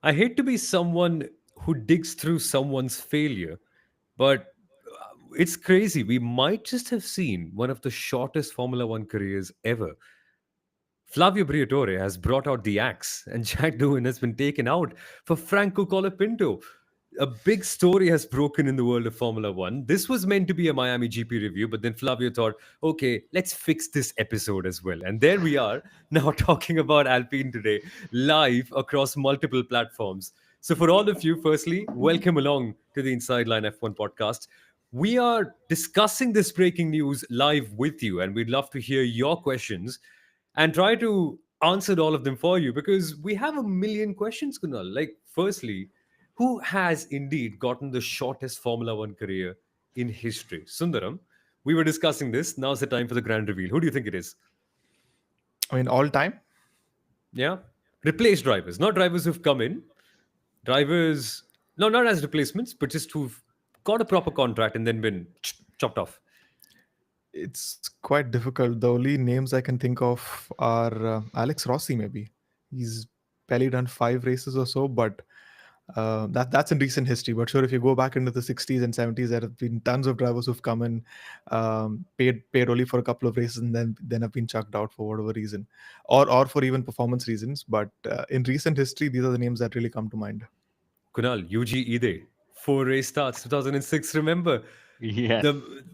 I hate to be someone who digs through someone's failure, but it's crazy. We might just have seen one of the shortest Formula One careers ever. Flavio Briatore has brought out the axe, and Jack Doohan has been taken out for Franco Colapinto. A big story has broken in the world of Formula One. This was meant to be a Miami GP review, but then Flavio thought, okay, let's fix this episode as well. And there we are, now talking about Alpine today, live across multiple platforms. So, for all of you, firstly, welcome along to the Inside Line F1 podcast. We are discussing this breaking news live with you, and we'd love to hear your questions and try to answer all of them for you because we have a million questions, Kunal. Like, firstly, who has indeed gotten the shortest Formula One career in history? Sundaram, we were discussing this. Now's the time for the grand reveal. Who do you think it is? I mean, all time. Yeah? Replaced drivers, not drivers who've come in, drivers, no, not as replacements, but just who've got a proper contract and then been chopped off. It's quite difficult. The only names I can think of are Alex Rossi. Maybe he's barely done 5 races or so, but that's in recent history. But sure, if you go back into the 60s and 70s, there have been tons of drivers who've come in, paid only for a couple of races, and then have been chucked out for whatever reason, or for even performance reasons. But in recent history, these are the names that really come to mind. Kunal, Yuji Ide, 4 race starts, 2006. Remember Yes.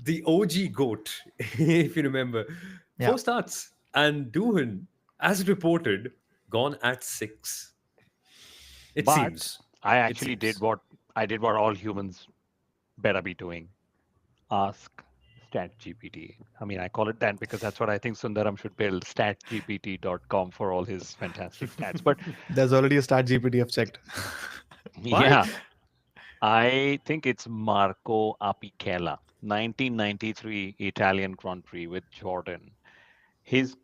the OG goat, if you remember, Yeah. 4 starts, and Doohan, as reported, gone at 6. It But seems. I It actually did seems. what I did what all humans better be doing. Ask StatGPT. I mean, I call it that because that's what I think Sundaram should build, statgpt.com for all his fantastic stats. But There's already a start GPT I've checked. yeah, What? I think it's Marco Apicella, 1993 Italian Grand Prix with Jordan. His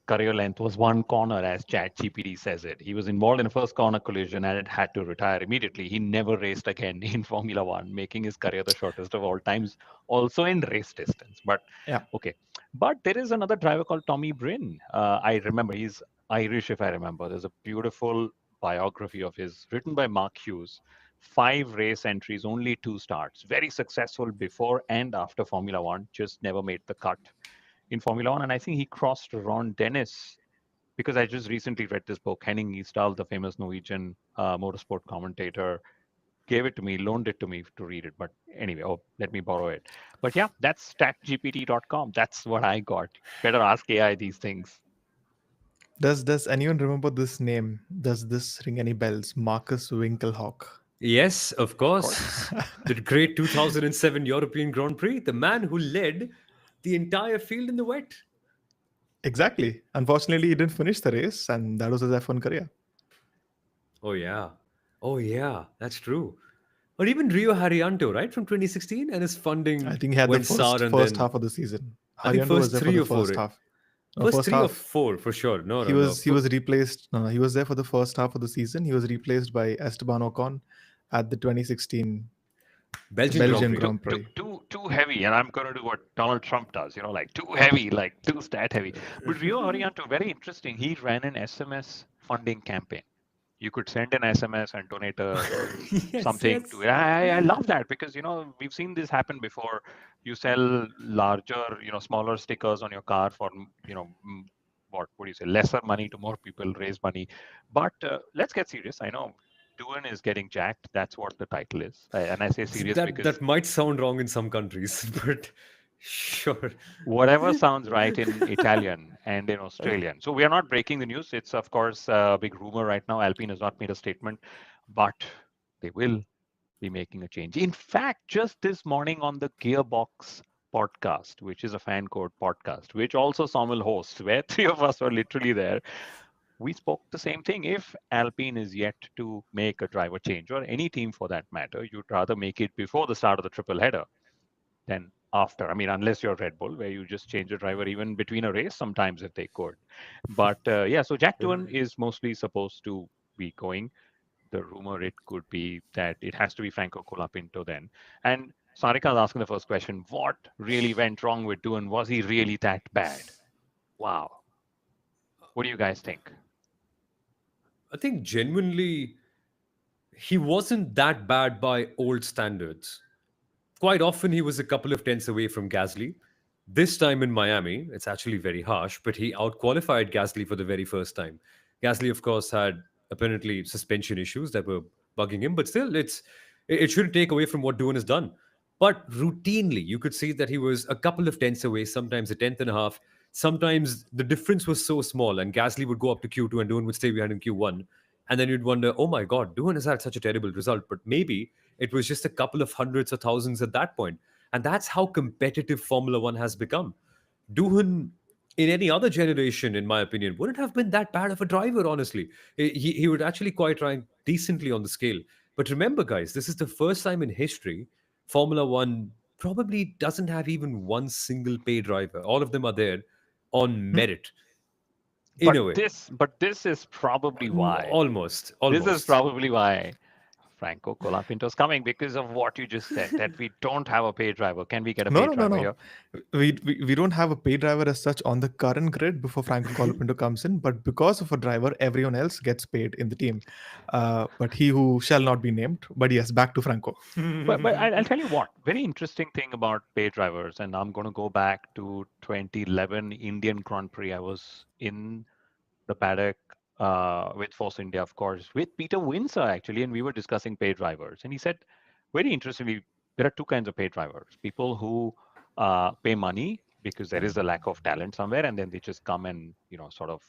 career length was one corner, as ChatGPT says it. He was involved in a first corner collision and it had to retire immediately. He never raced again in Formula One, making his career the shortest of all times, also in race distance. But Yeah. okay. But there is another driver called Tommy Bryn. I remember he's Irish, if I remember. There's a beautiful biography of his written by Mark Hughes. 5 race entries, only 2 starts. Very successful before and after Formula One, just never made the cut in Formula One. And I think he crossed Ron Dennis because I just recently read this book. Henning Isdal, the famous Norwegian motorsport commentator, gave it to me, loaned it to me to read it. But anyway, oh, let me borrow it. But yeah, that's statgpt.com. That's what I got. Better ask AI these things. Does anyone remember this name? Does this ring any bells? Marcus Winkelhock. Yes, of Of course. course. The great 2007 European Grand Prix, the man who led the entire field in the wet. Exactly. Unfortunately, he didn't finish the race, and that was his F1 career. Oh, yeah. Oh, yeah. That's true. Or even Rio Haryanto, right, from 2016, and his I funding think he had the went sour, first and first then half of the season. I think Haryanto was first there for three the or four, first half. No, first first three or half. four for sure. No, He no, no. was he was replaced. No, he was there for the first half of the season. He was replaced by Esteban Ocon at the 2016 Belgian Grand Belgian Prix. Too, Grand too, Prix. too heavy, and I'm going to do what Donald Trump does, like too heavy, like too stat heavy. But Rio Arianto, very interesting. He ran an SMS funding campaign. You could send an SMS and donate Yes, something to yes. it. I love that because we've seen this happen before. You sell larger, smaller stickers on your car for what do you say, lesser money to more people, raise money. But let's get serious. I know Doohan is getting jacked. That's what the title is, and I say serious That because might sound wrong in some countries, but sure. whatever sounds right in Italian and in Australian. So we are not breaking the news. It's of course a big rumor right now. Alpine has not made a statement, but they will be making a change. In fact, just this morning on the Gearbox podcast, which is a fan code podcast, which also Soumil hosts, where three of us were literally there, we spoke the same thing. If Alpine is yet to make a driver change, or any team for that matter, you'd rather make it before the start of the triple header than after. I mean, unless you're Red Bull, where you just change the driver even between a race sometimes if they could. But yeah, so Jack Doohan is mostly supposed to be going. The rumor it could be that it has to be Franco Colapinto then. And Sarika is asking the first question: what really went wrong with Doohan? Was he really that bad? Wow. What do you guys think? I think genuinely he wasn't that bad by old standards. Quite often, he was a couple of tenths away from Gasly. This time in Miami, it's actually very harsh, but he outqualified Gasly for the very first time. Gasly, of course, had apparently suspension issues that were bugging him, but still, it shouldn't take away from what Doohan has done. But routinely, you could see that he was a couple of tenths away, sometimes a tenth and a half. Sometimes the difference was so small, and Gasly would go up to Q2 and Doohan would stay behind in Q1. And then you'd wonder, oh my God, Doohan has had such a terrible result. But maybe it was just a couple of hundreds or thousands at that point. And that's how competitive Formula One has become. Doohan, in any other generation, in my opinion, wouldn't have been that bad of a driver, honestly. He would actually quite rank decently on the scale. But remember, guys, this is the first time in history Formula One probably doesn't have even one single pay driver. All of them are there on Hmm? merit, in a way. But this is probably why. Almost, This is almost. probably why Franco Colapinto is coming because of what you just said that we don't have a pay driver. Can we get a No, pay no, no, driver no. here? We don't have a pay driver as such on the current grid before Franco Colapinto comes in, but because of a driver, everyone else gets paid in the team. But he who shall not be named. But yes, back to Franco. But I'll tell you what, very interesting thing about pay drivers, and I'm going to go back to 2011 Indian Grand Prix. I was in the paddock with Force India, of course, with Peter Windsor actually, and we were discussing pay drivers. And he said, very interestingly, there are two kinds of pay drivers: people who pay money because there is a lack of talent somewhere, and then they just come and sort of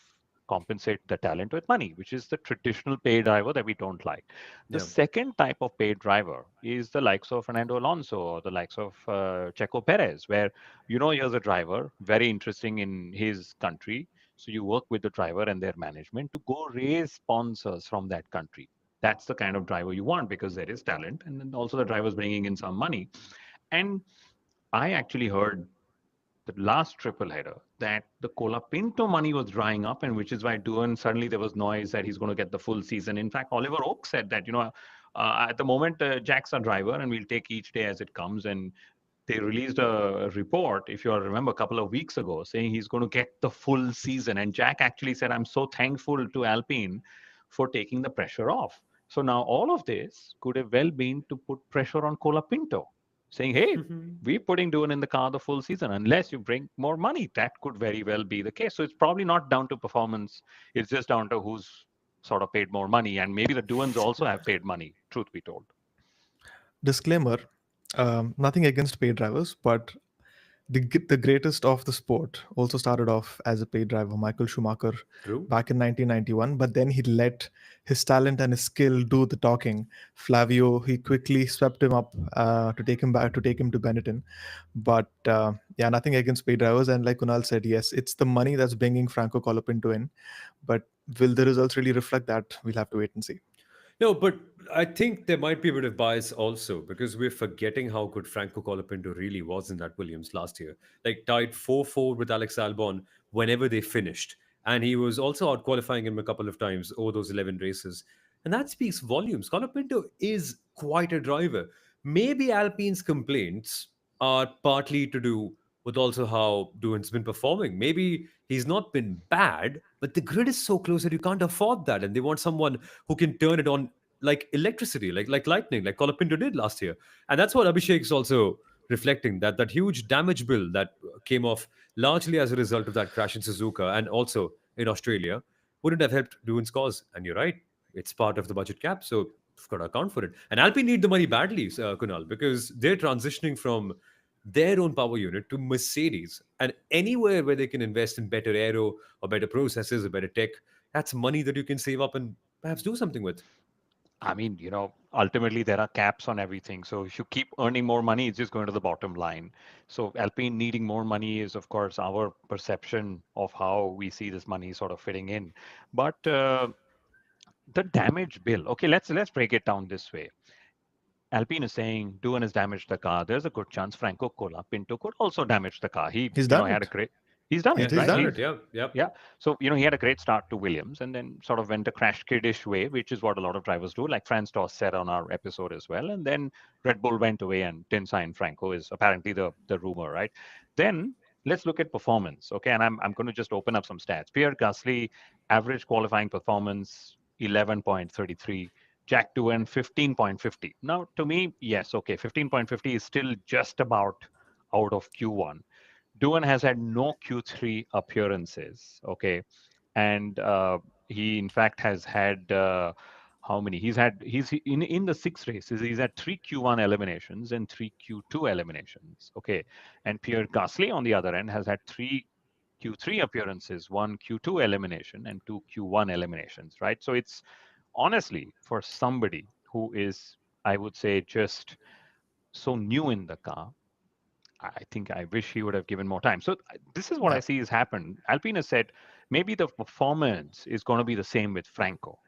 compensate the talent with money, which is the traditional pay driver that we don't like. The Yeah. second type of paid driver is the likes of Fernando Alonso or the likes of Checo Perez, where here's a driver, very interesting in his country, so you work with the driver and their management to go raise sponsors from that country. That's the kind of driver you want because there is talent, and then also the driver's bringing in some money. And I actually heard the last triple header that the Colapinto money was drying up, and which is why Doohan suddenly there was noise that he's going to get the full season. In fact, Oliver Oak said that at the moment Jack's a driver, and we'll take each day as it comes. And they released a report, if you remember, a couple of weeks ago, saying he's going to get the full season. And Jack actually said, "I'm so thankful to Alpine for taking the pressure off." So now all of this could have well been to put pressure on Colapinto, saying, "Hey, we're putting Doohan in the car the full season. Unless you bring more money, that could very well be the case." So it's probably not down to performance. It's just down to who's sort of paid more money. And maybe the Doohans also have paid money, truth be told. Disclaimer: nothing against paid drivers, but the greatest of the sport also started off as a paid driver, Michael Schumacher, True. back in 1991. But then he let his talent and his skill do the talking. Flavio, he quickly swept him up to take him back, to take him to Benetton. But yeah, nothing against paid drivers. And like Kunal said, yes, it's the money that's bringing Franco Colapinto in. But will the results really reflect that? We'll have to wait and see. No, but I think there might be a bit of bias also because we're forgetting how good Franco Colapinto really was in that Williams last year. Like tied 4-4 with Alex Albon whenever they finished. And he was also out qualifying him a couple of times over those 11 races. And that speaks volumes. Colapinto is quite a driver. Maybe Alpine's complaints are partly to do with also how Doohan's been performing. Maybe he's not been bad, but the grid is so close that you can't afford that. And they want someone who can turn it on like electricity, like lightning, like Colapinto did last year. And that's what Abhishek's also reflecting, that huge damage bill that came off largely as a result of that crash in Suzuka and also in Australia wouldn't have helped Doohan's cause. And you're right, it's part of the budget cap, so you've got to account for it. And Alpine need the money badly, Kunal, because they're transitioning from their own power unit to Mercedes. And anywhere where they can invest in better aero or better processes or better tech, that's money that you can save up and perhaps do something with. I mean, ultimately there are caps on everything. So if you keep earning more money, it's just going to the bottom line. So Alpine needing more money is, of course, our perception of how we see this money sort of fitting in. But the damage bill. Okay, let's break it down this way. Alpine is saying Doohan has damaged the car. There's a good chance Franco Colapinto could also damage the car. He, He's done had a it. great. He's done it, He's He's right? done done it. it. Yeah. Yep. Yeah. So, he had a great start to Williams and then sort of went the crash kiddish way, which is what a lot of drivers do, like Franz Tost said on our episode as well. And then Red Bull went away and didn't sign Franco, is apparently the rumor, right? Then let's look at performance. Okay. And I'm going to just open up some stats. Pierre Gasly, average qualifying performance 11.33. Jack Doohan 15.50. Now, to me, yes, okay, 15.50 is still just about out of Q1. Doohan has had no Q3 appearances, okay, and he in fact has had how many? He's in the six races. He's had three Q1 eliminations and three Q2 eliminations, okay, and Pierre Gasly on the other end has had three Q3 appearances, one Q2 elimination, and two Q1 eliminations, right? So it's honestly for somebody who is, I would say, just so new in the car. I think I wish he would have given more time. So this is what I Yeah. see has happened. Alpine has said maybe the performance is going to be the same with Franco.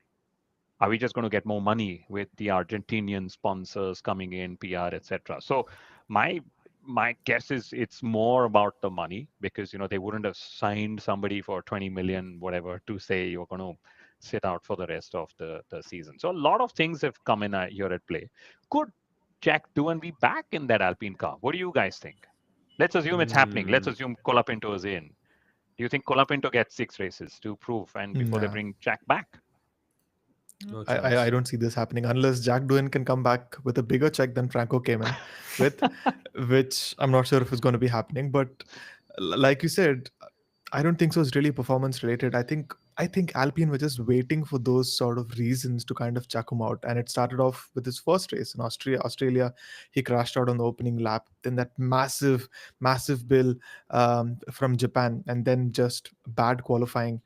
Are we just going to get more money with the Argentinian sponsors coming in, PR, etc.? So my my guess is it's more about the money because they wouldn't have signed somebody for 20 million whatever to say you're going to sit out for the rest of the season. So a lot of things have come in here at play. Could Jack Doohan be back in that Alpine car? What do you guys think? Let's assume it's happening. Let's Mm, assume Colapinto is in. Do you think Colapinto gets six races to prove and before they Nah. bring Jack back? no I chance. don't see this happening unless Jack Doohan can come back with a bigger check than Franco came in with, which I'm not sure if it's going to be happening. But like you said, I don't think so. It's really performance related. I think Alpine were just waiting for those sort of reasons to kind of chuck him out. And it started off with his first race in Austria. Australia, he crashed out on the opening lap. Then that massive bill from Japan, and then just bad qualifying,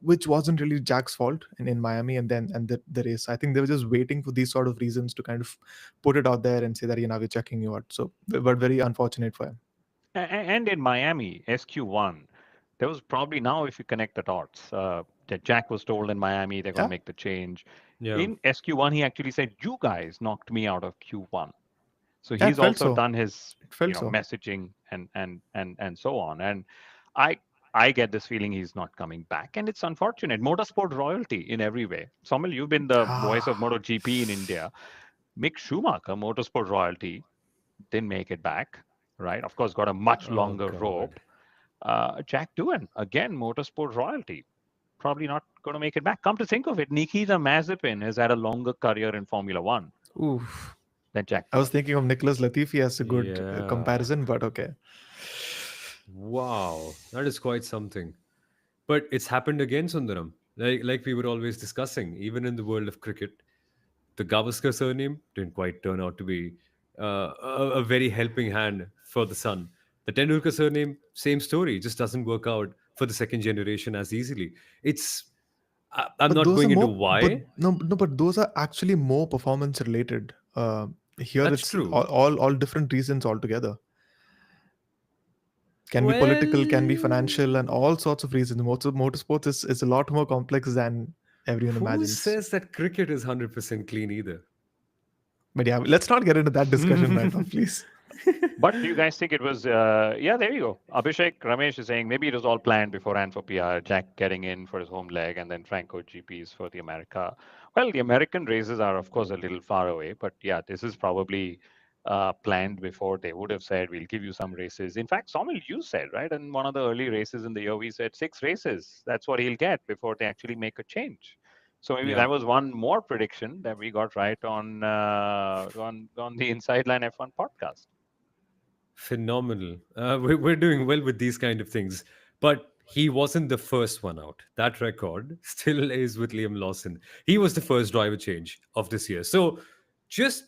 which wasn't really Jack's fault in Miami, and then the race. I think they were just waiting for these sort of reasons to kind of put it out there and say that we're checking you out. So, but very unfortunate for him. And in Miami, SQ1, there was probably now, if you connect the dots, that Jack was told in Miami they're going to Yeah, make the change. Yeah. In SQ1, he actually said, "You guys knocked me out of Q1." So yeah, it he's felt also so. done his, It felt so. messaging and so on. And I I get this feeling he's not coming back, and it's unfortunate. Motorsport royalty in every way. Somil, you've been the voice of Ah, MotoGP in India. Mick Schumacher, motorsport royalty, didn't make it back, right? Of course, got a much Oh longer God. rope. Jack Doohan, again, motorsport royalty, probably not going to make it back. Come to think of it, Nikita Mazepin has had a longer career in Formula One oof. than Jack I was Doohan. thinking of Nicholas Latifi as a good Yeah. comparison, but okay. Wow. That is quite something. But it's happened again, Sundaram. Like we were always discussing, even in the world of cricket, the Gavaskar surname didn't quite turn out to be a very helping hand for the son. The Tendulkar surname, same story, just doesn't work out for the second generation as easily. I'm But not those are going into more, but why. no, but those are actually more performance related. Here That's it's all, true. all different reasons altogether. Can be political, can be financial, Well, and all sorts of reasons. Motorsports is a lot more complex than everyone who imagines. says that cricket is 100% clean either? But yeah, let's not get into that discussion right now, please. But do you guys think it was? Yeah, there you go. Abhishek Ramesh is saying maybe it was all planned beforehand for PR. Jack getting in for his home leg, and then Franco GPs for the America. Well, the American races are of course a little far away, but yeah, this is probably planned before. They would have said we'll give you some races. In fact, Somil, you said right in one of the early races in the year, we said six races. That's what he'll get before they actually make a change. So maybe Yeah. that was one more prediction that we got right on the Inside Line F1 podcast. Phenomenal. We're doing well with these kind of things. But he wasn't the first one out. That record still is with Liam Lawson. He was the first driver change of this year. So just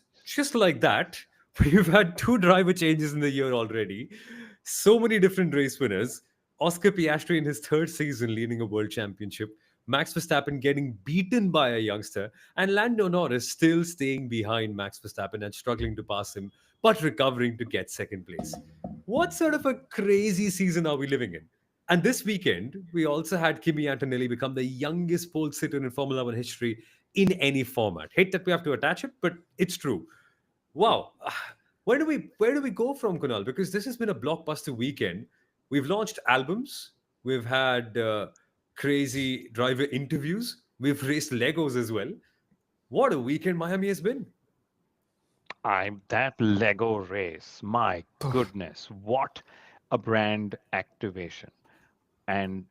like that, we've had two driver changes in the year already. So many different race winners. Oscar Piastri in his third season leading a world championship. Max Verstappen getting beaten by a youngster, and Lando Norris still staying behind Max Verstappen and struggling to pass him, but recovering to get second place. What sort of a crazy season are we living in? And this weekend, we also had Kimi Antonelli become the youngest pole sitter in Formula One history in any format. Hate that we have to attach it, but it's true. Wow. Where do we go from, Kunal? Because this has been a blockbuster weekend. We've launched albums. We've had crazy driver interviews. We've raced Legos as well. What a weekend Miami has been. I'm that Lego race. My goodness, what a brand activation. And,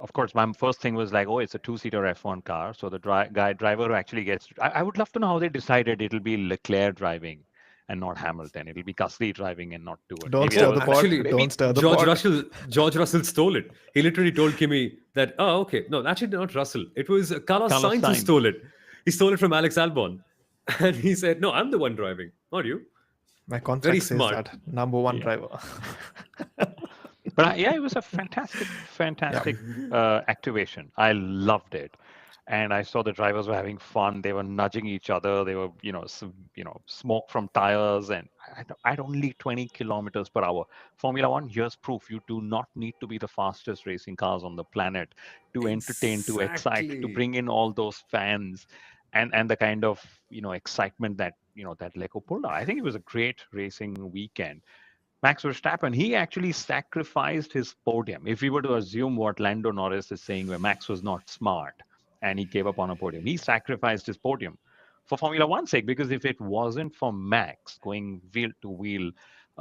of course, my first thing was like, oh, it's a two-seater F1 car. So the driver who actually gets, I would love to know how they decided it'll be Leclerc driving and not Hamilton. It'll be Gasly driving and not Stewart. Don't Maybe there stir Oh, the was, pot. actually, Don't maybe stir the George pot. Russell, George Russell stole it. He literally told Kimi that, oh, okay, no, actually not Russell. It was Carlos Carlos Sainz who Sainz. stole it. He stole it from Alex Albon, and he said, no, I'm the one driving, not you. My Very contract says smart. that number one Yeah. driver. But yeah, it was a fantastic, Yeah. fantastic activation. I loved it, and I saw the drivers were having fun. They were nudging each other. They were, smoke from tires, and at only 20 kilometers per hour. Formula One, here's proof: you do not need to be the fastest racing cars on the planet to entertain, to excite, to Exactly. bring in all those fans, and the kind of excitement that that Leopoldo. I think it was a great racing weekend. Max Verstappen, he actually sacrificed his podium. If we were to assume what Lando Norris is saying, where Max was not smart and he gave up on a podium, he sacrificed his podium for Formula One's sake. Because if it wasn't for Max going wheel to wheel,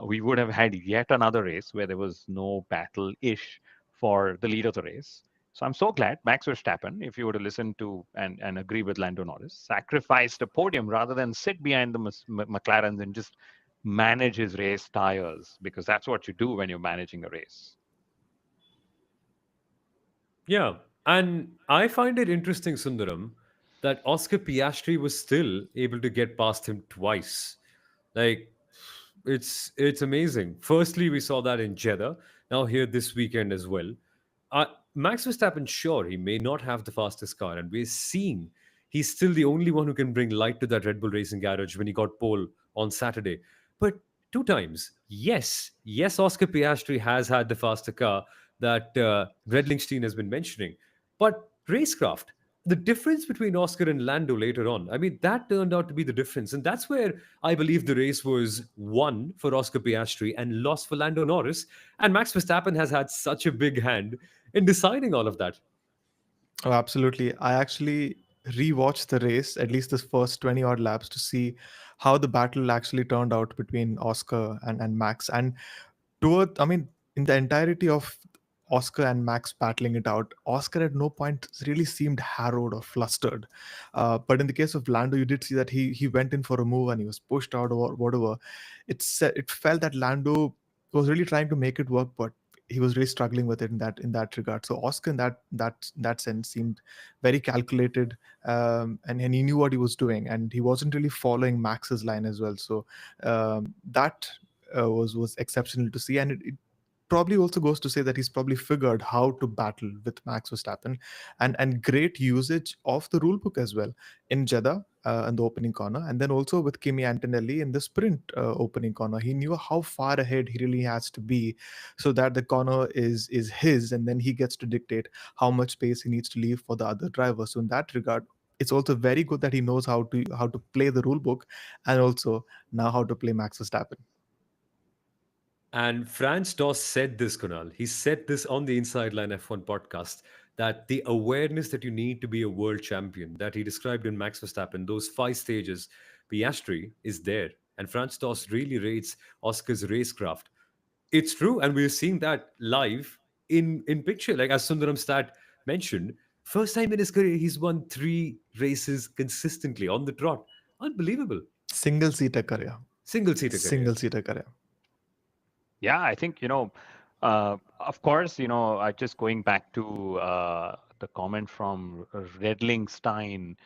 we would have had yet another race where there was no battle ish for the lead of the race. So I'm so glad Max Verstappen, if you were to listen to and agree with Lando Norris, sacrificed a podium rather than sit behind the McLarens and just manage his race tires, because that's what you do when you're managing a race. Yeah. And I find it interesting, Sundaram, that Oscar Piastri was still able to get past him twice. Like, it's amazing. Firstly, we saw that in Jeddah. Now here this weekend as well. Uh, Max Verstappen, sure, he may not have the fastest car, and we're seeing he's still the only one who can bring light to that Red Bull Racing garage when he got pole on Saturday. But two times, yes, Oscar Piastri has had the faster car that Redlingstein has been mentioning. But racecraft, the difference between Oscar and Lando later on, I mean, that turned out to be the difference. And that's where I believe the race was won for Oscar Piastri and lost for Lando Norris. And Max Verstappen has had such a big hand in deciding all of that. Oh, absolutely. I actually rewatched the race, at least the first 20 odd laps, to see how the battle actually turned out between Oscar and Max. And I mean, in the entirety of Oscar and Max battling it out, Oscar at no point really seemed harrowed or flustered. But in the case of Lando, you did see that he went in for a move and he was pushed out or whatever. It felt that Lando was really trying to make it work, but he was really struggling with it in that regard. So Oscar in that sense seemed very calculated, and he knew what he was doing, and he wasn't really following Max's line as well. So that was exceptional to see, and it probably also goes to say that he's probably figured how to battle with Max Verstappen, and great usage of the rule book as well in Jeddah in the opening corner, and then also with Kimi Antonelli in the sprint opening corner. He knew how far ahead he really has to be, so that the corner is his, and then he gets to dictate how much space he needs to leave for the other driver. So in that regard, it's also very good that he knows how to play the rule book, and also now how to play Max Verstappen. And Franz Doss said this, Kunal. He said this on the Inside Line F1 podcast that the awareness that you need to be a world champion, that he described in Max Verstappen, those 5 stages, Piastri is there. And Franz Doss really rates Oscar's racecraft. It's true, and we're seeing that live in picture. Like as Sundaram Stat mentioned, first time in his career, he's won 3 races consistently on the trot. Unbelievable. Single seater career. Single seater career. Single seater career. Yeah, I think, of course, I just going back to the comment from Redlingstein,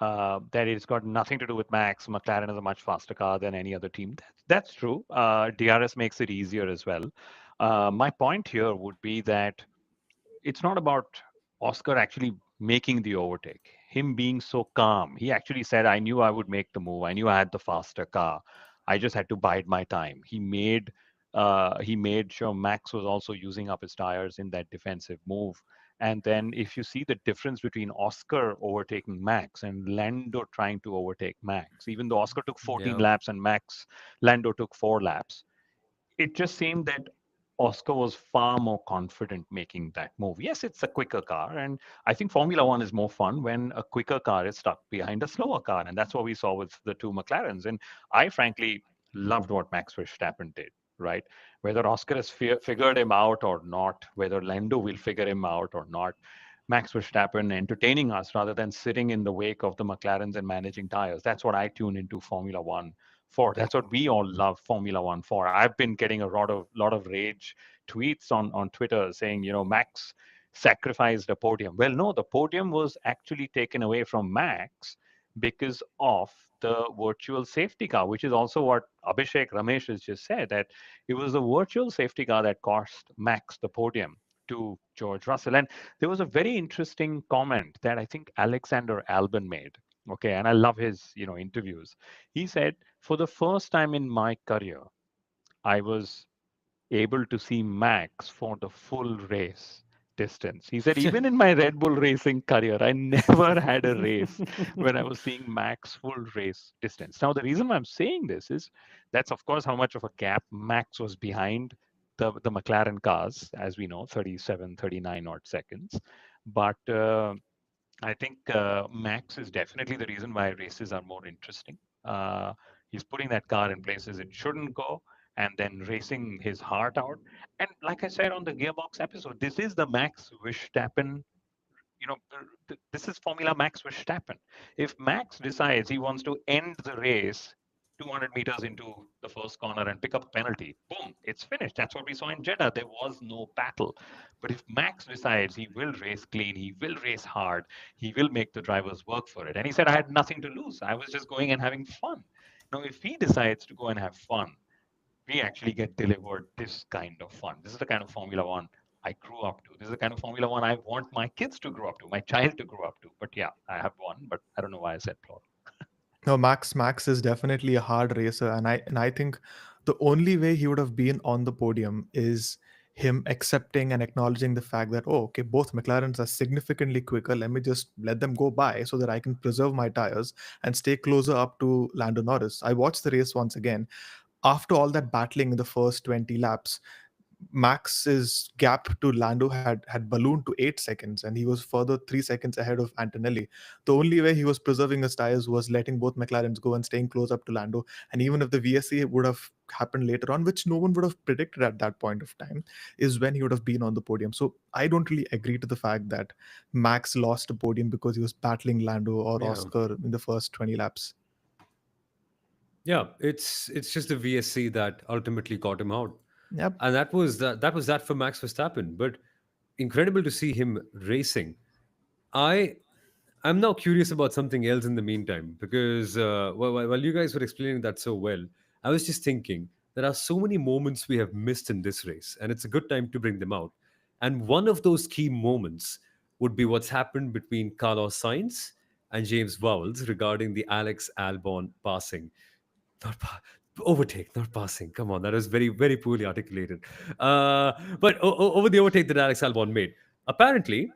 that it's got nothing to do with Max. McLaren is a much faster car than any other team. That's true. DRS makes it easier as well. My point here would be that it's not about Oscar actually making the overtake, him being so calm. He actually said, I knew I would make the move. I knew I had the faster car. I just had to bide my time. He made sure Max was also using up his tires in that defensive move. And then if you see the difference between Oscar overtaking Max and Lando trying to overtake Max, even though Oscar took 14 Yeah. laps and Lando took 4 laps, it just seemed that Oscar was far more confident making that move. Yes, it's a quicker car, and I think Formula One is more fun when a quicker car is stuck behind a slower car, and that's what we saw with the two McLarens. And I frankly loved what Max Verstappen did. right? Whether Oscar has figured him out or not, whether Lando will figure him out or not, Max Verstappen entertaining us rather than sitting in the wake of the McLarens and managing tires. That's what I tune into Formula One for. That's what we all love Formula One for. I've been getting a lot of rage tweets on Twitter saying, Max sacrificed a podium. Well, no, the podium was actually taken away from Max because of the virtual safety car, which is also what Abhishek Ramesh has just said, that it was the virtual safety car that cost Max the podium to George Russell. And there was a very interesting comment that I think Alexander Albon made. Okay, and I love his interviews. He said, for the first time in my career, I was able to see Max for the full race distance. He said, even in my Red Bull racing career, I never had a race when I was seeing Max full race distance. Now, the reason why I'm saying this is that's, of course, how much of a gap Max was behind the McLaren cars, as we know, 37, 39 odd seconds. But I think Max is definitely the reason why races are more interesting. Uh, he's putting that car in places it shouldn't go and then racing his heart out. And like I said on the Gearbox episode, this is the Max Verstappen. This is Formula Max Verstappen. If Max decides he wants to end the race 200 meters into the first corner and pick up a penalty, boom, it's finished. That's what we saw in Jeddah. There was no battle. But if Max decides he will race clean, he will race hard, he will make the drivers work for it. And he said, I had nothing to lose. I was just going and having fun. Now, if he decides to go and have fun, we actually get delivered this kind of fun. This is the kind of Formula One I grew up to. This is the kind of Formula One I want my kids to grow up to, my child to grow up to. But yeah, I have one, but I don't know why I said plural. No, Max is definitely a hard racer, and I think the only way he would have been on the podium is him accepting and acknowledging the fact that, oh, okay, both McLarens are significantly quicker. Let me just let them go by so that I can preserve my tires and stay closer up to Lando Norris. I watched the race once again. After all that battling in the first 20 laps, Max's gap to Lando had ballooned to 8 seconds, and he was further 3 seconds ahead of Antonelli. The only way he was preserving his tires was letting both McLarens go and staying close up to Lando. And even if the VSC would have happened later on, which no one would have predicted at that point of time, is when he would have been on the podium. So I don't really agree to the fact that Max lost a podium because he was battling Lando or Yeah. Oscar in the first 20 laps. Yeah, it's just the VSC that ultimately caught him out. Yep. And that was that for Max Verstappen. But incredible to see him racing. I I'm now curious about something else in the meantime because while you guys were explaining that so well, I was just thinking there are so many moments we have missed in this race, and it's a good time to bring them out. And one of those key moments would be what's happened between Carlos Sainz and James Vowles regarding the Alex Albon passing. Not overtake, not passing. Come on, that was very, very poorly articulated. But over the overtake that Alex Albon made, apparently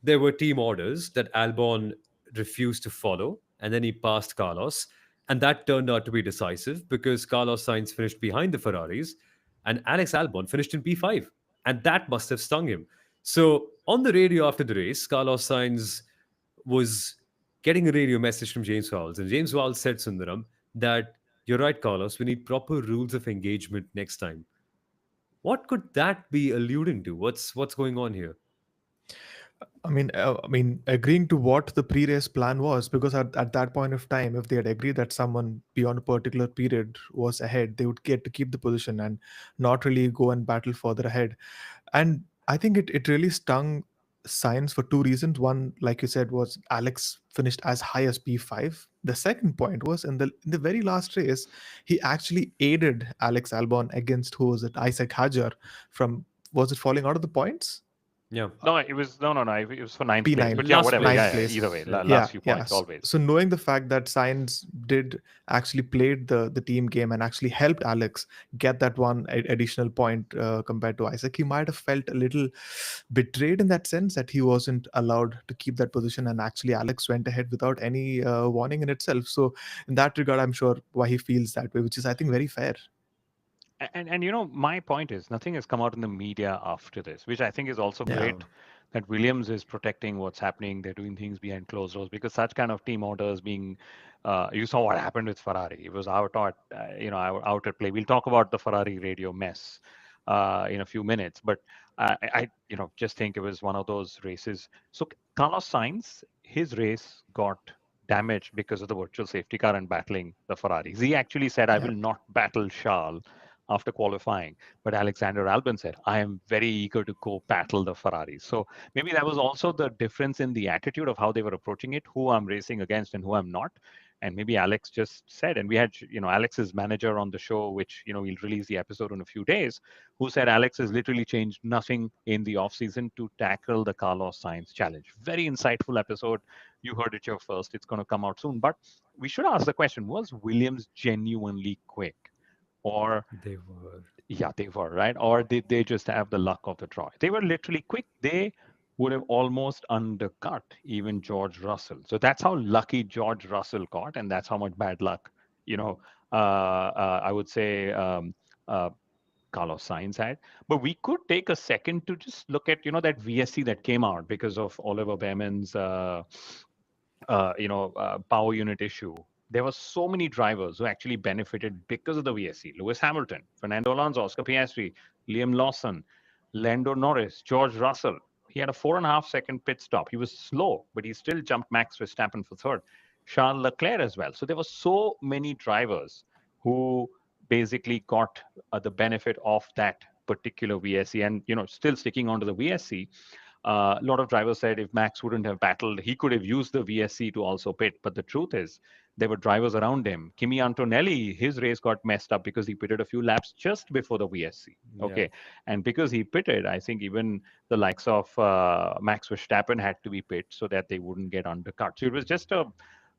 there were team orders that Albon refused to follow, and then he passed Carlos, and that turned out to be decisive because Carlos Sainz finished behind the Ferraris, and Alex Albon finished in P5, and that must have stung him. So on the radio after the race, Carlos Sainz was getting a radio message from James Vowles, and James Vowles said, Sundaram, that you're right, Carlos, we need proper rules of engagement next time. What could that be alluding to? What's going on here? I mean, agreeing to what the pre-race plan was, because at that point of time, if they had agreed that someone beyond a particular period was ahead, they would get to keep the position and not really go and battle further ahead. And I think it really stung Science for two reasons. One, like you said, was Alex finished as high as P5. The second point was in the very last race, he actually aided Alex Albon against, who was it, Isaac Hajar, from, was it falling out of the points? Yeah. No, it was no, no, no. It was for ninth place. P9, But yeah, Last whatever. place. ninth Yeah, yeah. place. Either way, Yeah. Yeah, last few yeah. points always. So knowing the fact that Science did actually played the team game and actually helped Alex get that one additional point compared to Isaac, he might have felt a little betrayed in that sense that he wasn't allowed to keep that position, and actually Alex went ahead without any warning in itself. So in that regard, I'm sure why he feels that way, which is, I think, very fair. And my point is nothing has come out in the media after this, which I think is also Yeah. great that Williams is protecting what's happening. They're doing things behind closed doors because such kind of team orders being, you saw what happened with Ferrari. It was out at play. We'll talk about the Ferrari radio mess in a few minutes, but just think it was one of those races. So Carlos Sainz, his race got damaged because of the virtual safety car and battling the Ferraris. He actually said, "I Yeah. will not battle Charles." After qualifying, but Alexander Albon said, I am very eager to go battle the Ferraris. So maybe that was also the difference in the attitude of how they were approaching it, who I'm racing against and who I'm not. And maybe Alex just said, and we had, Alex's manager on the show, which, we'll release the episode in a few days, who said Alex has literally changed nothing in the offseason to tackle the Carlos Sainz challenge. Very insightful episode. You heard it here first. It's going to come out soon. But we should ask the question, was Williams genuinely quick? Or They were. yeah, they were, right? Or did they just have the luck of the draw? They were literally quick. They would have almost undercut even George Russell. So that's how lucky George Russell got, and that's how much bad luck, I would say uh, Carlos Sainz had. But we could take a second to just look at, that VSC that came out because of Oliver Behrman's power unit issue. There were so many drivers who actually benefited because of the VSC. Lewis Hamilton, Fernando Alonso, Oscar Piastri, Liam Lawson, Lando Norris, George Russell. He had a 4.5 second pit stop. He was slow, but he still jumped Max Verstappen for third. Charles Leclerc as well. So there were so many drivers who basically got the benefit of that particular VSC. And, still sticking on to the VSC, a lot of drivers said if Max wouldn't have battled, he could have used the VSC to also pit. But the truth is, there were drivers around him. Kimi Antonelli, his race got messed up because he pitted a few laps just before the VSC. Yeah. Okay. And because he pitted, I think even the likes of Max Verstappen had to be pit so that they wouldn't get undercut. So it was just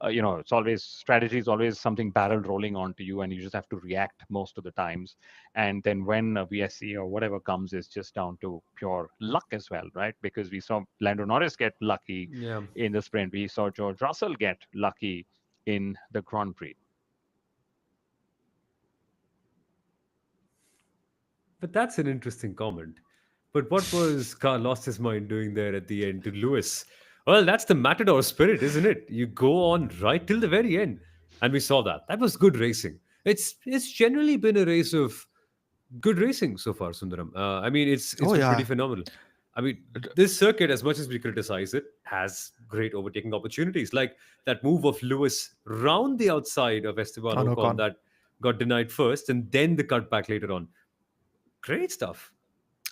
it's always strategy is always something barrel rolling onto you, and you just have to react most of the times. And then when a VSC or whatever comes, is just down to pure luck as well, right? Because we saw Lando Norris get lucky Yeah. in the sprint, we saw George Russell get lucky in the Grand Prix. But that's an interesting comment. But what was Carl lost his mind doing there at the end to Lewis? Well, that's the matador spirit, isn't it? You go on right till the very end. And we saw that. That was good racing. It's generally been a race of good racing so far, Sundaram. I mean, it's Oh been pretty yeah. phenomenal. I mean, It- this circuit, as much as we criticize it, has great overtaking opportunities. Like that move of Lewis round the outside of Esteban On Ocon Ocon. that got denied first, and then the cutback later on. Great stuff.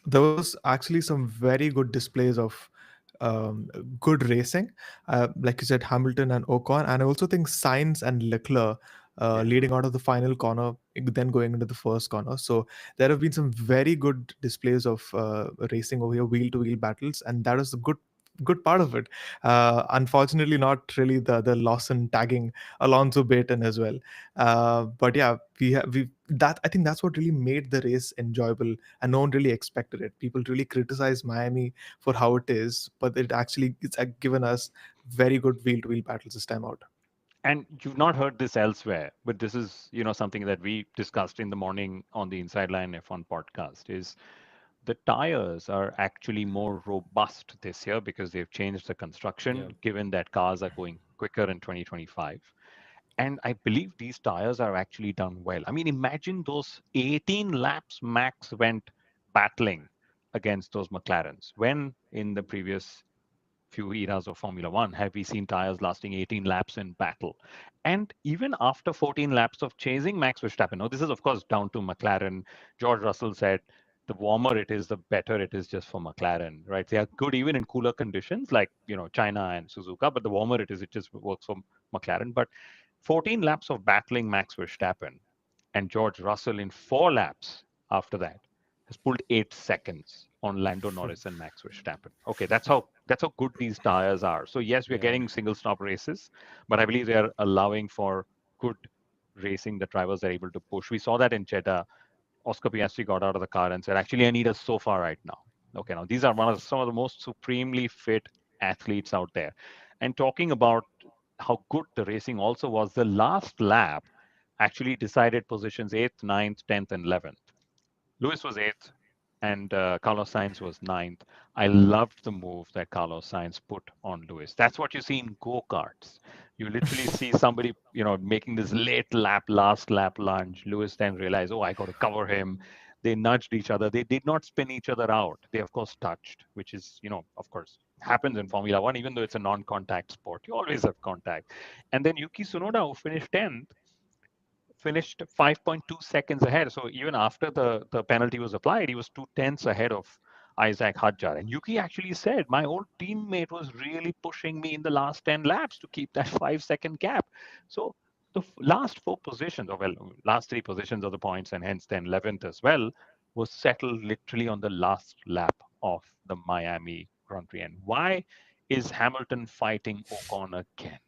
There was actually some very good displays of good racing, like you said, Hamilton and Ocon, and I also think Sainz and Leclerc Yeah. leading out of the final corner, then going into the first corner. So there have been some very good displays of racing over here, wheel to wheel battles, and that is a good part of it. Unfortunately, not really the Lawson tagging Alonso Baton as well. But yeah, we that I think that's what really made the race enjoyable, and no one really expected it. People really criticize Miami for how it is, but it's given us very good wheel to wheel battles this time out. And you've not heard this elsewhere, but this is, something that we discussed in the morning on the Inside Line F1 podcast is the tires are actually more robust this year because they've changed the Yeah. construction, given that cars are going quicker in 2025. And I believe these tires are actually done well. I mean, imagine those 18 laps Max went battling against those McLarens. When in the previous few eras of Formula One have we seen tires lasting 18 laps in battle? And even after 14 laps of chasing Max Verstappen, now this is of course down to McLaren. George Russell said the warmer it is, the better it is just for McLaren, right? They are good even in cooler conditions like China and Suzuka, but the warmer it is, it just works for McLaren. But 14 laps of battling Max Verstappen and George Russell in 4 laps after that has pulled 8 seconds on Lando Norris and Max Verstappen. Okay, that's how good these tires are. So yes, we're Yeah. getting single stop races, but I believe they are allowing for good racing. The drivers are able to push. We saw that in Jeddah. Oscar Piastri got out of the car and said, "Actually, I need a sofa right now." Okay, now these are some of the most supremely fit athletes out there. And talking about how good the racing also was, the last lap actually decided positions 8th, ninth, 10th, and 11th. Lewis was 8th, and Carlos Sainz was ninth. I loved the move that Carlos Sainz put on Lewis. That's what you see in go-karts. You literally see somebody, making this late lap, last lap lunge. Lewis then realized, oh, I got to cover him. They nudged each other. They did not spin each other out. They, of course, touched, which is, of course, happens in Formula One, even though it's a non-contact sport. You always have contact. And then Yuki Tsunoda, who finished 10th, finished 5.2 seconds ahead. So even after the penalty was applied, he was 2 tenths ahead of Isaac Hadjar. And Yuki actually said, my old teammate was really pushing me in the last 10 laps to keep that 5 second gap. So the last four positions, or well, last three positions of the points, and hence then 11th as well, was settled literally on the last lap of the Miami Grand Prix. And why is Hamilton fighting Ocon again?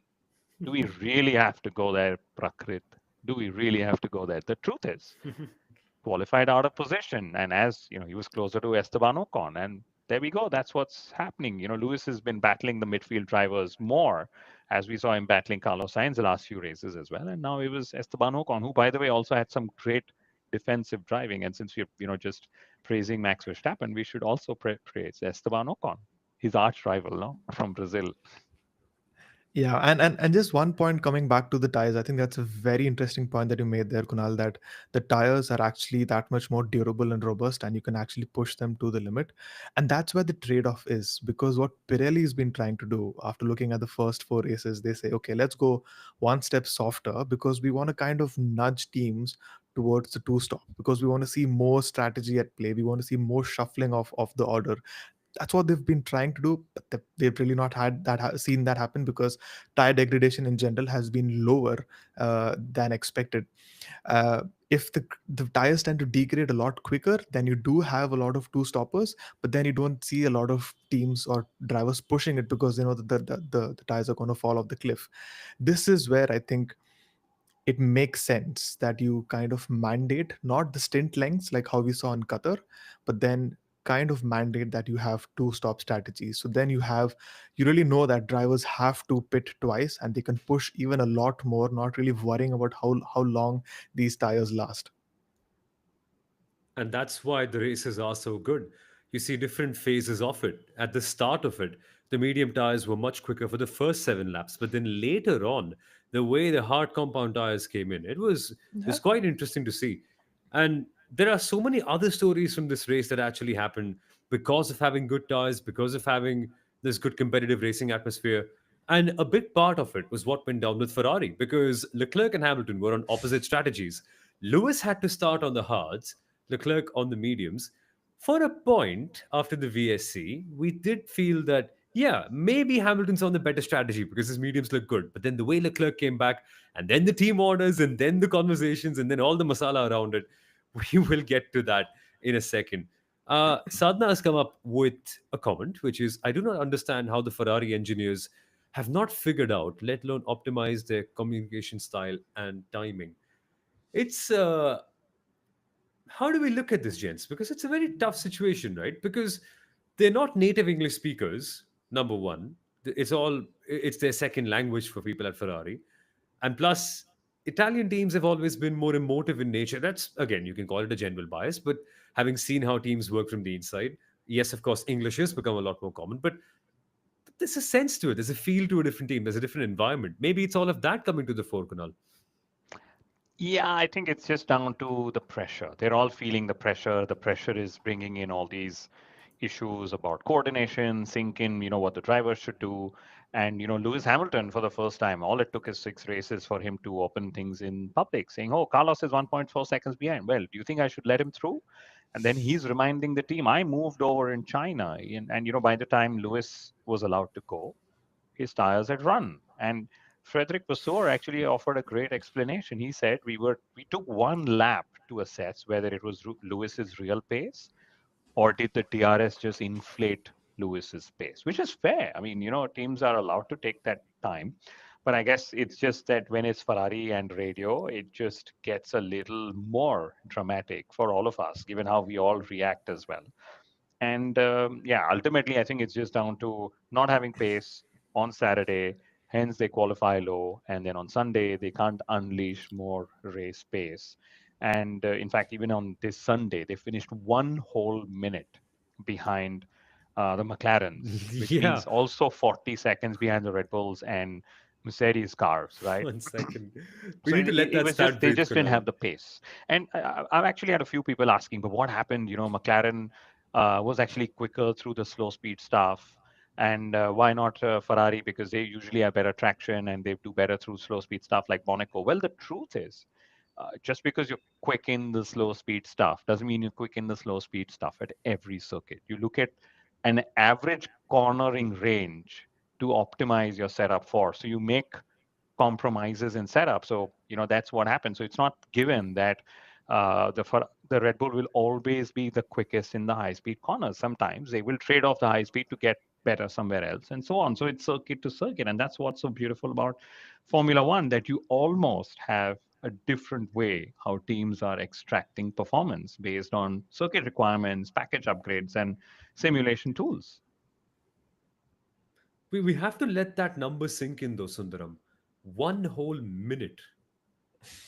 Do we really have to go there, Prakrit? Do we really have to go there? The truth is, qualified out of position, and as he was closer to Esteban Ocon, and there we go. That's what's happening. Lewis has been battling the midfield drivers more, as we saw him battling Carlos Sainz the last few races as well, and now it was Esteban Ocon, who, by the way, also had some great defensive driving. And since we're just praising Max Verstappen, we should also praise Esteban Ocon, his arch rival, no, from Brazil. Yeah, and just one point coming back to the tires, I think that's a very interesting point that you made there, Kunal, that the tires are actually that much more durable and robust, and you can actually push them to the limit. And that's where the trade-off is, because what Pirelli has been trying to do after looking at the first four races, they say, okay, let's go one step softer because we want to kind of nudge teams towards the two stop, because we want to see more strategy at play. We want to see more shuffling of the order. That's what they've been trying to do, but they've really not had that seen that happen, because tire degradation in general has been lower than expected. uh, if the tires tend to degrade a lot quicker, then you do have a lot of two stoppers, but then you don't see a lot of teams or drivers pushing it, because they know that the tires are going to fall off the cliff. This is where I think it makes sense that you kind of mandate not the stint lengths like how we saw in Qatar, but then kind of mandate that you have two stop strategies. So then you really know that drivers have to pit twice and they can push even a lot more, not really worrying about how long these tires last. And that's why the races are so good. You see different phases of it. At the start of it, the medium tires were much quicker for the first 7 laps, but then later on, the way the hard compound tires came in, it was Yeah. quite interesting to see. And there are so many other stories from this race that actually happened because of having good tires, because of having this good competitive racing atmosphere. And a big part of it was what went down with Ferrari because Leclerc and Hamilton were on opposite strategies. Lewis had to start on the hards, Leclerc on the mediums. For a point after the VSC, we did feel that, yeah, maybe Hamilton's on the better strategy because his mediums look good. But then the way Leclerc came back, and then the team orders, and then the conversations, and then all the masala around it, we will get to that in a second. Sadhna has come up with a comment, which is I do not understand how the Ferrari engineers have not figured out, let alone optimized their communication style and timing. It's how do we look at this, gents? Because it's a very tough situation, right? Because they're not native English speakers. Number one, it's their second language for people at Ferrari, and plus, Italian teams have always been more emotive in nature. That's again, you can call it a general bias, but having seen how teams work from the inside, yes, of course, English has become a lot more common, but there's a sense to it. There's a feel to a different team. There's a different environment. Maybe it's all of that coming to the fore, Kunal. Yeah, I think it's just down to the pressure. They're all feeling the pressure. The pressure is bringing in all these issues about coordination, syncing, what the driver should do. And, Lewis Hamilton, for the first time, all it took is 6 races for him to open things in public, saying, oh, Carlos is 1.4 seconds behind. Well, do you think I should let him through? And then he's reminding the team, I moved over in China. And by the time Lewis was allowed to go, his tires had run. And Frederick Vasseur actually offered a great explanation. He said we took one lap to assess whether it was Lewis's real pace or did the DRS just inflate Lewis's pace, which is fair. I mean, teams are allowed to take that time. But I guess it's just that when it's Ferrari and radio, it just gets a little more dramatic for all of us, given how we all react as well. And yeah, ultimately, I think it's just down to not having pace on Saturday. Hence, they qualify low. And then on Sunday, they can't unleash more race pace. And in fact, even on this Sunday, they finished one whole minute behind the McLarens, which Yeah, means also 40 seconds behind the Red Bulls and Mercedes cars, right? 1 second. We So need to let it that was just stat they breathe, just didn't Kunal. have the pace. And I've actually had a few people asking, but what happened? McLaren was actually quicker through the slow speed stuff. And why not Ferrari? Because they usually have better traction and they do better through slow speed stuff like Monaco. Well, the truth is, just because you're quick in the slow speed stuff doesn't mean you're quick in the slow speed stuff at every circuit. You look at an average cornering range to optimize your setup for. So you make compromises in setup. So that's what happens. So it's not given that the Red Bull will always be the quickest in the high speed corners. Sometimes they will trade off the high speed to get better somewhere else, and so on. So it's circuit to circuit, and that's what's so beautiful about Formula One, that you almost have a different way how teams are extracting performance based on circuit requirements, package upgrades, and simulation tools. We have to let that number sink in, though, Sundaram. 1 whole minute.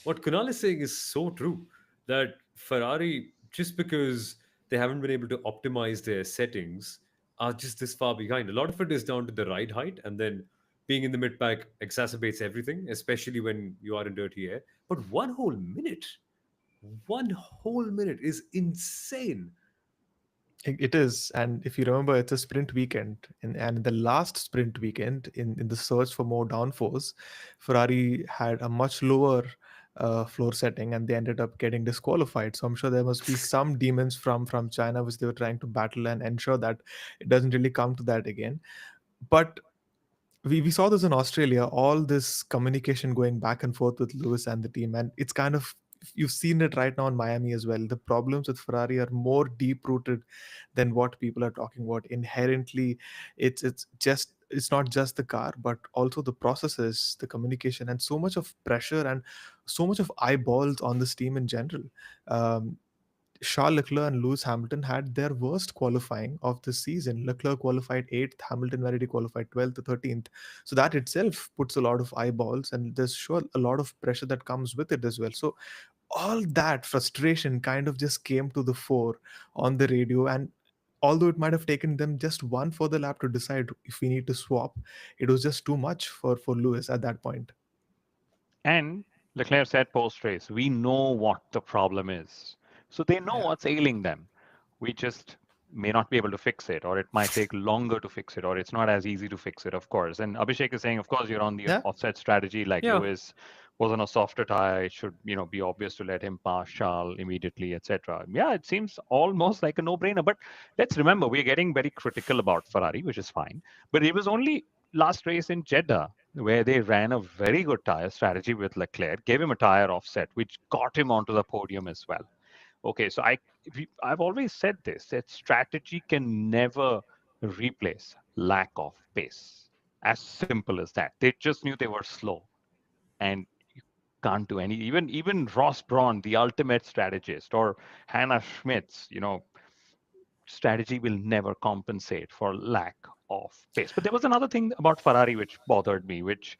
What Kunal is saying is so true that Ferrari, just because they haven't been able to optimize their settings, are just this far behind. A lot of it is down to the ride height, and then being in the mid pack exacerbates everything, especially when you are in dirty air. But 1 whole minute, 1 whole minute is insane. It is, and if you remember, it's a sprint weekend, and in the last sprint weekend, in the search for more downforce, Ferrari had a much lower floor setting, and they ended up getting disqualified. So I'm sure there must be some demons from China which they were trying to battle and ensure that it doesn't really come to that again. But we saw this in Australia, all this communication going back and forth with Lewis and the team, and it's kind of, you've seen it right now in Miami as well. The problems with Ferrari are more deep rooted than what people are talking about. Inherently, it's not just the car, but also the processes, the communication, and so much of pressure and so much of eyeballs on this team in general. Um, Charles Leclerc and Lewis Hamilton had their worst qualifying of the season. Leclerc qualified 8th, Hamilton already qualified 12th to 13th. So that itself puts a lot of eyeballs, and there's sure a lot of pressure that comes with it as well. So all that frustration kind of just came to the fore on the radio. And although it might have taken them just one further lap to decide if we need to swap, it was just too much for Lewis at that point. And Leclerc said post race, we know what the problem is. So they know Yeah. what's ailing them. We just may not be able to fix it, or it might take longer to fix it, or it's not as easy to fix it, of course. And Abhishek is saying, of course, you're on the Yeah. offset strategy like Yeah, Lewis was on a softer tire. It should, be obvious to let him pass Charles immediately, etc. Yeah, it seems almost like a no-brainer. But let's remember, we're getting very critical about Ferrari, which is fine. But it was only last race in Jeddah where they ran a very good tire strategy with Leclerc, gave him a tire offset, which got him onto the podium as well. Okay, so I've always said this, that strategy can never replace lack of pace. As simple as that. They just knew they were slow, and you can't do any. Even Ross Brawn, the ultimate strategist, or Hannah Schmitz, strategy will never compensate for lack of pace. But there was another thing about Ferrari which bothered me, which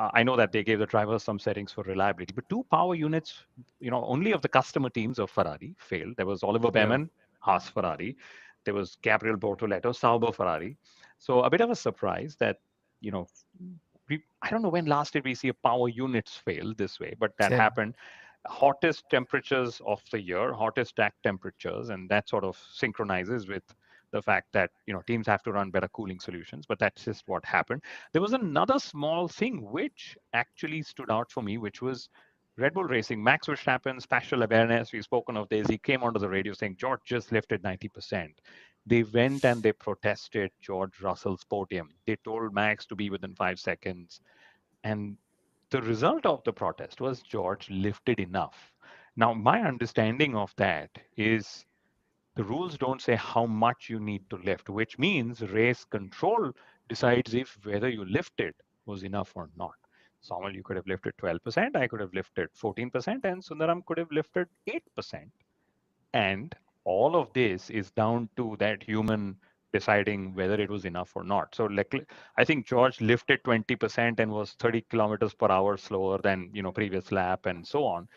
I know that they gave the drivers some settings for reliability, but two power units, only of the customer teams of Ferrari failed. There was Oliver yeah. Behrman, Haas Ferrari. There was Gabriel Bortoleto, Sauber Ferrari. So a bit of a surprise that, you know, I don't know when last did we see a power units fail this way, but that Same. happened. Hottest temperatures of the year, hottest track temperatures, and that sort of synchronizes with the fact that teams have to run better cooling solutions. But that's just what happened. There was another small thing which actually stood out for me, which was Red Bull Racing. Max Verstappen, spatial awareness. We've spoken of this. He came onto the radio saying George just lifted 90%. They went and they protested George Russell's podium. They told Max to be within 5 seconds, and the result of the protest was George lifted enough. Now, my understanding of that is the rules don't say how much you need to lift, which means race control decides if whether you lifted was enough or not. Samuel, you could have lifted 12%, I could have lifted 14%, and Sundaram could have lifted 8%. And all of this is down to that human deciding whether it was enough or not. So like I think George lifted 20% and was 30 kilometers per hour slower than previous lap and so on.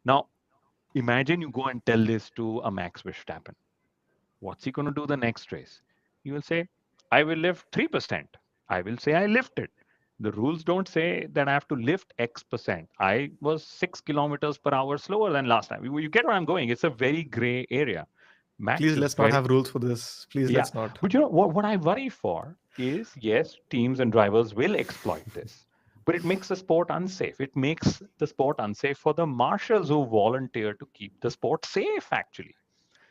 Now imagine you go and tell this to a Max Verstappen. What's he going to do the next race? You will say, I will lift 3%. I will say I lifted. The rules don't say that I have to lift X percent. I was 6 kilometers per hour slower than last time. You get where I'm going. It's a very gray area. Max Please is let's not very, have rules for this. Please yeah. let's not. But you know what I worry for is yes, teams and drivers will exploit this, but it makes the sport unsafe. It makes the sport unsafe for the marshals who volunteer to keep the sport safe, actually.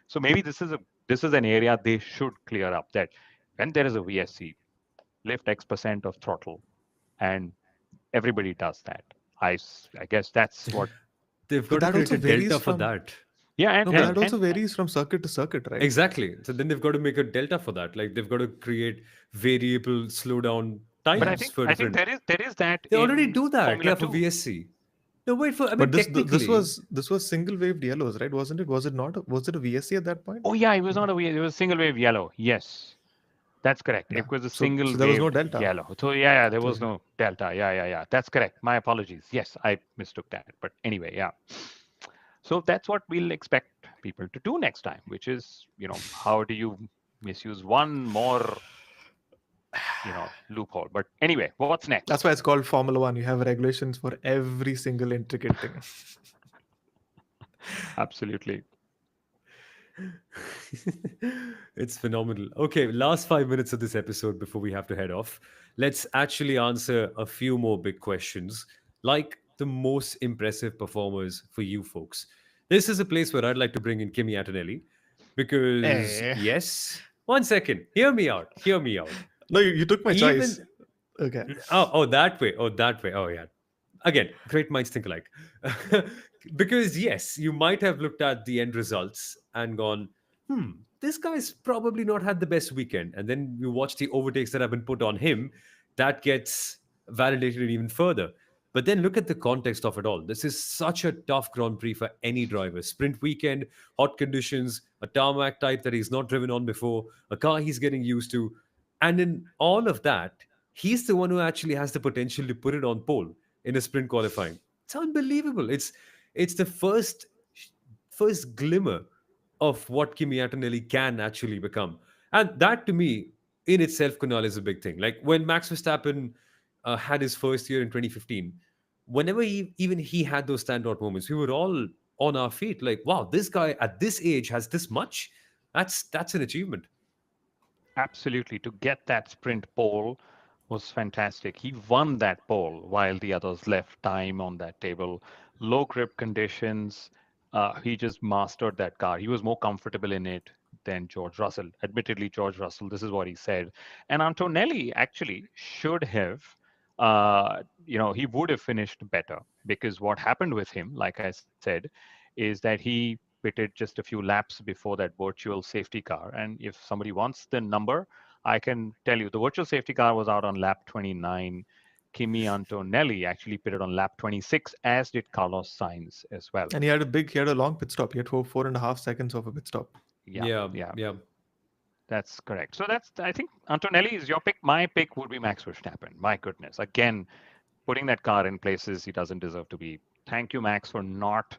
So maybe this is an area they should clear up that when there is a VSC, lift X percent of throttle, and everybody does that. I guess that's what. They've But got to that create also a delta varies for from that. Yeah, no, but Yeah, that also varies from circuit to circuit, right? exactly. So then they've got to make a delta for that. Like they've got to create variable slowdown but Yeah. times for I think different. there is that They already in do that. Formula Yeah, for Two. VSC. No, wait for. I But mean, this technically, was single waved yellows, right? Wasn't it? Was it not? Was it a VSC at that point? Oh yeah, it was not a wave. It was single wave yellow. Yes. That's correct. Yeah. It was a So single there was no waved delta. yellow. So yeah, there So was no delta. Yeah. That's correct. My apologies. Yes, I mistook that. But anyway, yeah. So that's what we'll expect people to do next time, which is, how do you misuse one more, loophole? But anyway, what's that's next? why it's called Formula One. You have regulations for every single intricate thing. Absolutely. it's phenomenal. Okay, last 5 minutes of this episode before we have to head off. Let's actually answer a few more big questions, like the most impressive performers for you folks. This is a place where I'd like to bring in Kimi Antonelli because, Eh. yes, one second, hear me out, hear me out. No, you took my choice. Even Okay. oh, that way. Oh, that way. Oh, yeah. Again, great minds think alike. because, yes, you might have looked at the end results and gone, this guy's probably not had the best weekend. And then you watch the overtakes that have been put on him, that gets validated even further. But then look at the context of it all. This is such a tough Grand Prix for any driver. Sprint weekend, hot conditions, a tarmac type that he's not driven on before, a car he's getting used to. And in all of that, he's the one who actually has the potential to put it on pole in a sprint qualifying. It's unbelievable. It's the first glimmer of what Kimi Antonelli can actually become. And that to me, in itself, Kunal, is a big thing. Like when Max Verstappen had his first year in 2015, whenever even he had those standout moments, we were all on our feet. Like, wow, this guy at this age has this much. That's an achievement. Absolutely. To get that sprint pole was fantastic. He won that pole while the others left time on that table. Low grip conditions. He just mastered that car. He was more comfortable in it than George Russell. Admittedly, George Russell, this is what he said. And Antonelli actually should have, he would have finished better because what happened with him, like I said, is that he pitted just a few laps before that virtual safety car. And if somebody wants the number, I can tell you the virtual safety car was out on lap 29. Kimi Antonelli actually pitted on lap 26, as did Carlos Sainz as well. And he had a long pit stop. He had 4.5 seconds of a pit stop. Yeah, Yeah, yeah, yeah. that's correct. So I think Antonelli is your pick. My pick would be Max Verstappen. My goodness. Again, putting that car in places he doesn't deserve to be. Thank you, Max, for not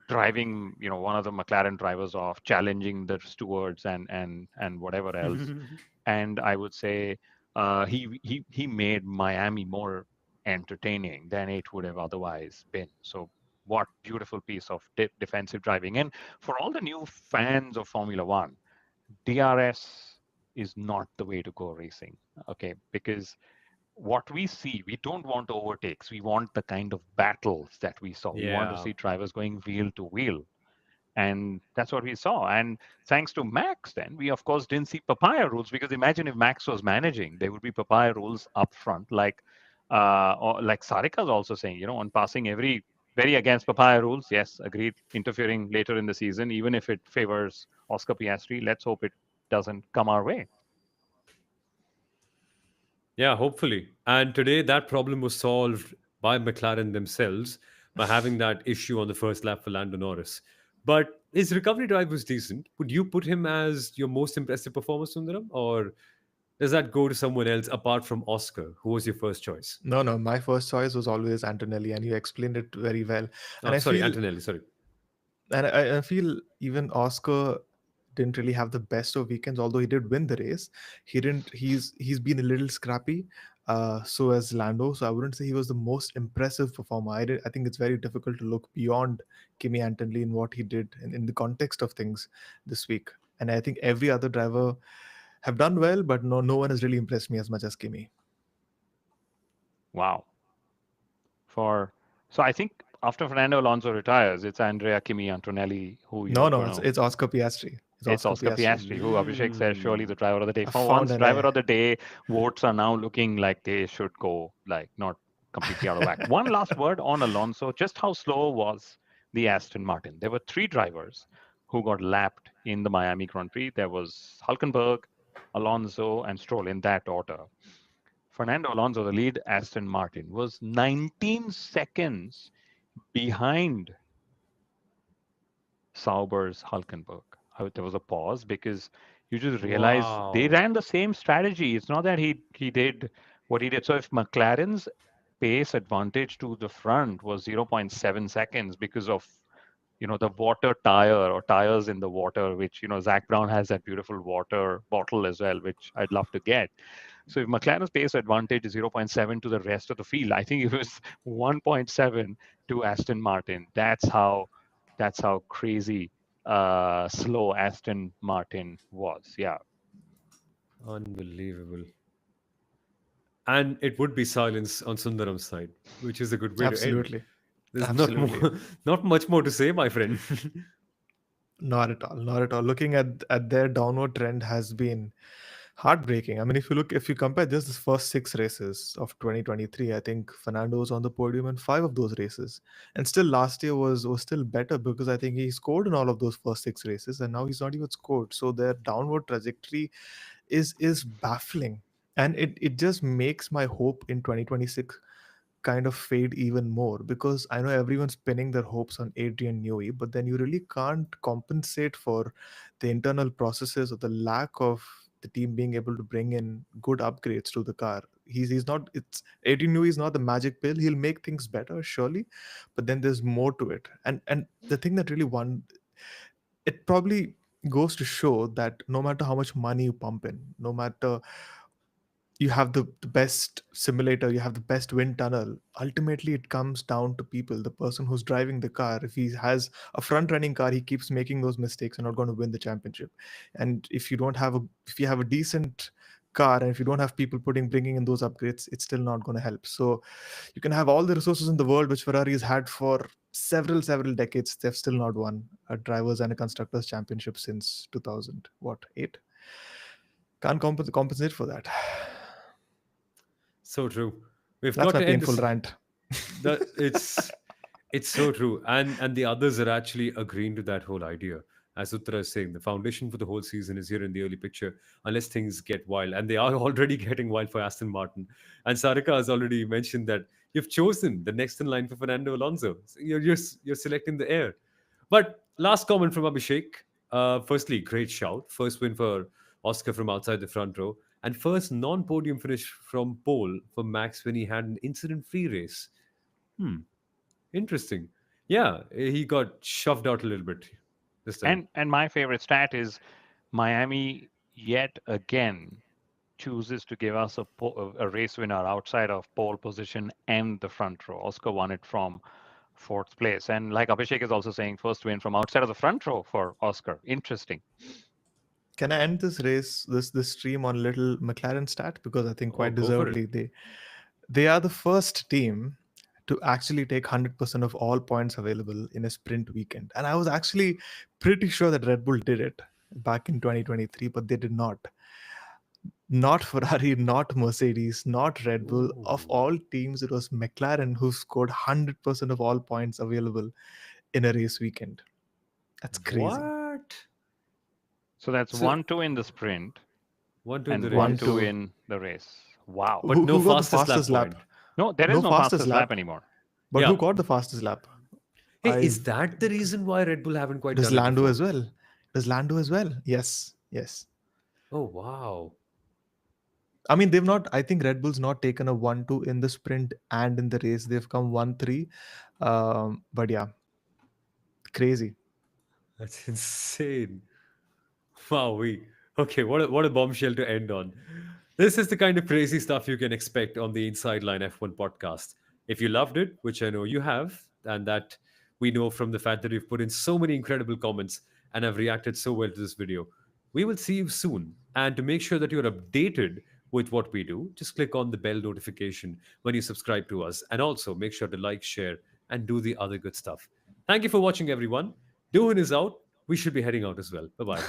driving, one of the McLaren drivers off, challenging the stewards and whatever else. And I would say he made Miami more entertaining than it would have otherwise been. So what beautiful piece of defensive driving. And for all the new fans of Formula One, DRS is not the way to go racing. Okay, because what we see, we don't want overtakes. We want the kind of battles that we saw. We want to Yeah. see drivers going wheel to wheel. And that's what we saw. And thanks to Max, then we of course didn't see papaya rules because imagine if Max was managing, there would be papaya rules up front, or like Sarika's also saying, on passing very against papaya rules. Yes, agreed. Interfering later in the season, even if it favors Oscar Piastri, let's hope it doesn't come our way. Yeah, hopefully. And today that problem was solved by McLaren themselves by having that issue on the first lap for Lando Norris. But his recovery drive was decent. Would you put him as your most impressive performer, Sundaram? Or does that go to someone else apart from Oscar? Who was your first choice? No, no, my first choice was always Antonelli, and you explained it very well. And Oh, I sorry, feel, Antonelli, sorry. and I feel even Oscar didn't really have the best of weekends. Although he did win the race, he didn't. He's been a little scrappy. So as Lando, so I wouldn't say he was the most impressive performer. I think it's very difficult to look beyond Kimi Antonelli in what he did in the context of things this week. And I think every other driver have done well, but no one has really impressed me as much as Kimi. Wow. For so I think after Fernando Alonso retires, it's Andrea Kimi Antonelli who No, you're no, going to. it's Oscar Piastri. It's It's Oscar Oscar Piastri. Piastri, who Abhishek says surely the Mm. driver of the day. I For found once, an driver of the day votes are now looking like they should go like not completely out of whack. One last word on Alonso, just how slow was the Aston Martin? There were three drivers who got lapped in the Miami Grand Prix. There was Hulkenberg, Alonso, and Stroll in that order. Fernando Alonso, the lead Aston Martin, was 19 seconds behind Sauber's Hulkenberg. There was a pause because you just realize they Wow. ran the same strategy. It's not that he did what he did. So if McLaren's pace advantage to the front was 0.7 seconds because of the water tire or tires in the water, which Zach Brown has that beautiful water bottle as well, which I'd love to get. So if McLaren's pace advantage is 0.7 to the rest of the field, I think it was 1.7 to Aston Martin. That's how crazy slow Aston Martin was. Yeah. Unbelievable. And it would be silence on Sundaram's side, which is a good way to end. absolutely, There's not absolutely. more, not much more to say, my friend. Not at all. Not at all. Looking at their downward trend has been heartbreaking. I mean, if you compare just the first six races of 2023, I think Fernando was on the podium in five of those races, and still last year was still better because I think he scored in all of those first six races, and now he's not even scored. So their downward trajectory is baffling, and it just makes my hope in 2026 kind of fade even more because I know everyone's pinning their hopes on Adrian Newey, but then you really can't compensate for the internal processes or the lack of the team being able to bring in good upgrades to the car. He's not it's Adrian Newey is not the magic pill. He'll make things better, surely, but then there's more to it. And the thing that really won it probably goes to show that no matter how much money you pump in, no matter you have the best simulator, you have the best wind tunnel, ultimately it comes down to people, the person who's driving the car. If he has a front running car, he keeps making those mistakes and not going to win the championship. And if you have a decent car and if you don't have people bringing in those upgrades, it's still not going to help. So you can have all the resources in the world which Ferrari has had for several decades, they've still not won a drivers and a constructors championship since 2000 what 8. Can't compensate for that. So true. We've That's got my to end painful this. rant. That it's so true, and the others are actually agreeing to that whole idea. As Uttara is saying, the foundation for the whole season is here in the early picture, unless things get wild, and they are already getting wild for Aston Martin. And Sarika has already mentioned that you've chosen the next in line for Fernando Alonso. So you're selecting the air. But last comment from Abhishek. Firstly, great shout. First win for Oscar from outside the front row. And first non podium finish from pole for Max when he had an incident free race. Hmm, interesting. Yeah, he got shoved out a little bit this time. And my favorite stat is Miami yet again chooses to give us a race winner outside of pole position and the front row. Oscar won it from fourth place. And like Abhishek is also saying, first win from outside of the front row for Oscar. Interesting. Can I end this race, this stream on little McLaren stat? Because I think Oh, quite go for it. deservedly they are the first team to actually take 100% of all points available in a sprint weekend. And I was actually pretty sure that Red Bull did it back in 2023, but they did not. Not Ferrari, not Mercedes, not Red Bull. Of Ooh. all teams, it was McLaren who scored 100% of all points available in a race weekend. That's crazy. What? So that's So 1-2 in the sprint one to in and the One, 1-2 race, two. in the race. Wow. but no Who got the fastest fastest lap lap? point. No, there is No no fastest fastest lap lap. anymore. But Yeah. who got the fastest lap? Hey, I is that the reason why Red Bull haven't quite Does done it Lando before? as well? Does Lando as well? Yes, yes. Oh wow. I mean, they've not. I think Red Bull's not taken a 1-2 in the sprint and in the race. They've come 1-3. But yeah, crazy. That's insane. Wow, we okay. What a bombshell to end on. This is the kind of crazy stuff you can expect on the Inside Line F1 podcast. If you loved it, which I know you have, and that we know from the fact that you've put in so many incredible comments and have reacted so well to this video, we will see you soon. And to make sure that you're updated with what we do, just click on the bell notification when you subscribe to us, and also make sure to like, share, and do the other good stuff. Thank you for watching, everyone. Doohan is out. We should be heading out as well. Bye bye.